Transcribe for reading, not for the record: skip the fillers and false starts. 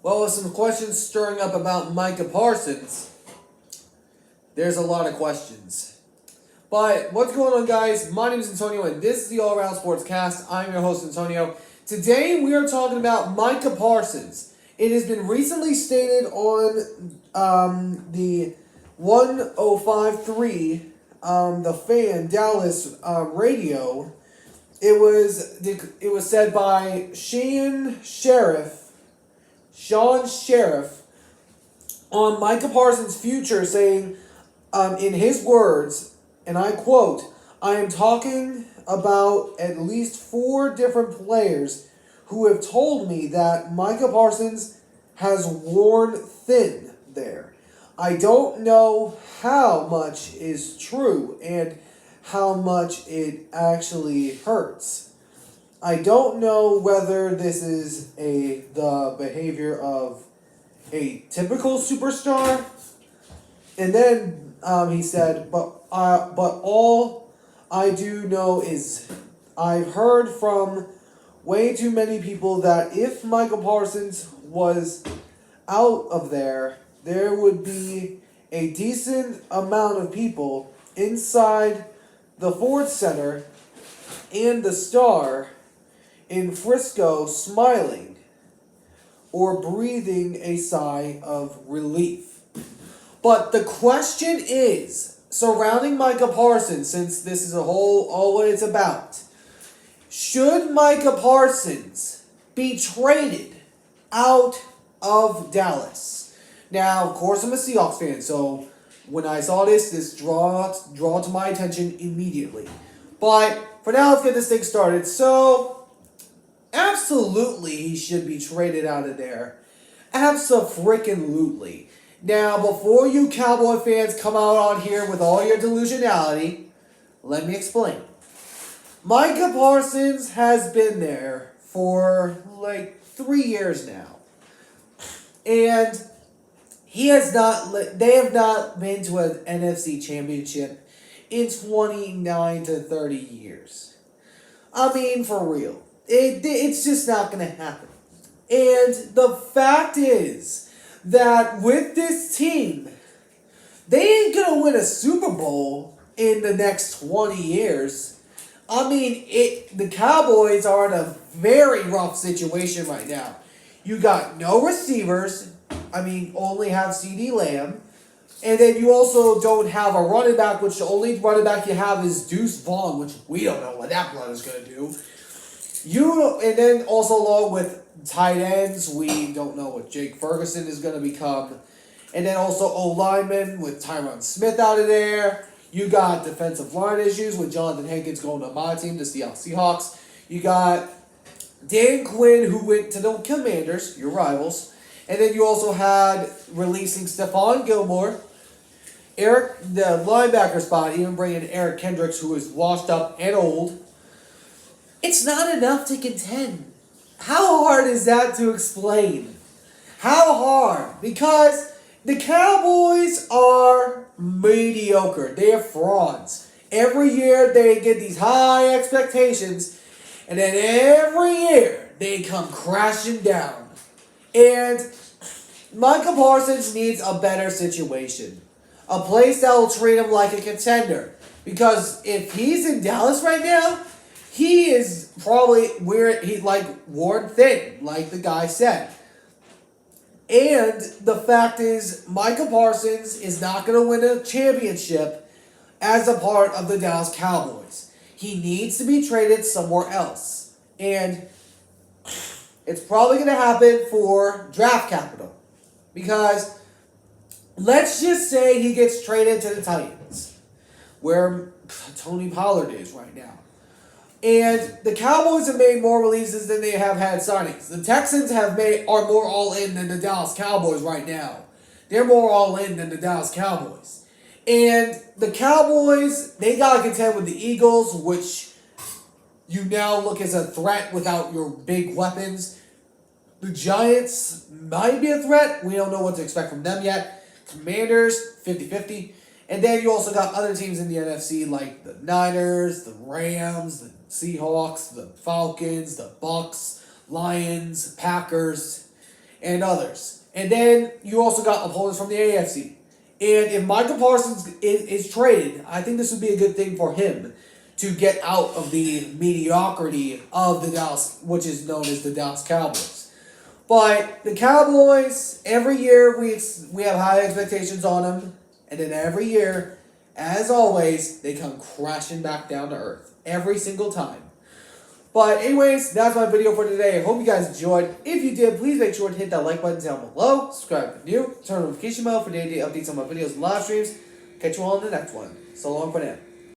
Well, with some questions stirring up about Micah Parsons, there's a lot of questions. But what's going on, guys? My name is Antonio, and this is the All Around Sports Cast. I'm your host, Antonio. Today, we are talking about Micah Parsons. It has been recently stated on the 105.3, the Fan Dallas radio. It was said by Sean Sheriff, on Micah Parsons' future, saying, in his words, and I quote, "I am talking about at least 4 different players who have told me that Micah Parsons has worn thin there. I don't know how much is true and how much it actually hurts. I don't know whether this is the behavior of a typical superstar." And then he said, but all I do know is I've heard from way too many people that if Micah Parsons was out of there would be a decent amount of people inside the Ford Center and the Star in Frisco smiling or breathing a sigh of relief. But the question is, surrounding Micah Parsons, since this is all what it's about, should Micah Parsons be traded out of Dallas? Now, of course, I'm a Seahawks fan, so when I saw this draw to my attention immediately. But for now, let's get this thing started. So, absolutely, he should be traded out of there. Abso-freaking-lutely. Now, before you Cowboy fans come out on here with all your delusionality, let me explain. Micah Parsons has been there for like 3 years now. And they have not been to an NFC championship in 29 to 30 years. I mean, for real. It's just not going to happen. And the fact is that with this team, they ain't going to win a Super Bowl in the next 20 years. I mean, the Cowboys are in a very rough situation right now. You got no receivers. I mean, only have CD Lamb. And then you also don't have a running back, which the only running back you have is Deuce Vaughn, which we don't know what that blood is going to do. And then also along with tight ends, we don't know what Jake Ferguson is going to become. And then also O-linemen with Tyron Smith out of there. You got defensive line issues with Jonathan Hankins going to my team, the Seattle Seahawks. You got Dan Quinn, who went to the Commanders, your rivals. And then you also had releasing Stephon Gilmore. The linebacker spot, even bringing Eric Kendricks, who is washed up and old. It's not enough to contend. How hard is that to explain? How hard? Because the Cowboys are mediocre. They are frauds. Every year they get these high expectations, and then every year they come crashing down. And Micah Parsons needs a better situation. A place that will treat him like a contender. Because if he's in Dallas right now, he is probably worn thin, like the guy said. And the fact is, Micah Parsons is not going to win a championship as a part of the Dallas Cowboys. He needs to be traded somewhere else. And it's probably going to happen for draft capital. Because let's just say he gets traded to the Titans, where Tony Pollard is right now. And the Cowboys have made more releases than they have had signings. The Texans are more all-in than the Dallas Cowboys right now. They're more all-in than the Dallas Cowboys. And the Cowboys, they got to contend with the Eagles, which you now look as a threat without your big weapons. The Giants might be a threat. We don't know what to expect from them yet. Commanders, 50-50. And then you also got other teams in the NFC like the Niners, the Rams, the Seahawks, the Falcons, the Bucks, Lions, Packers. and others. And then you also got opponents from the AFC. And if Micah Parsons is traded, I think this would be a good thing for him to get out of the mediocrity of the Dallas, which is known as the Dallas Cowboys. But the Cowboys, every year we have high expectations on them, and then every year, as always, they come crashing back down to earth every single time. But anyways, that's my video for today. I hope you guys enjoyed. If you did, please make sure to hit that like button down below. Subscribe if you're new. Turn on the notification bell for day-to-day updates on my videos and live streams. Catch you all in the next one. So long for now.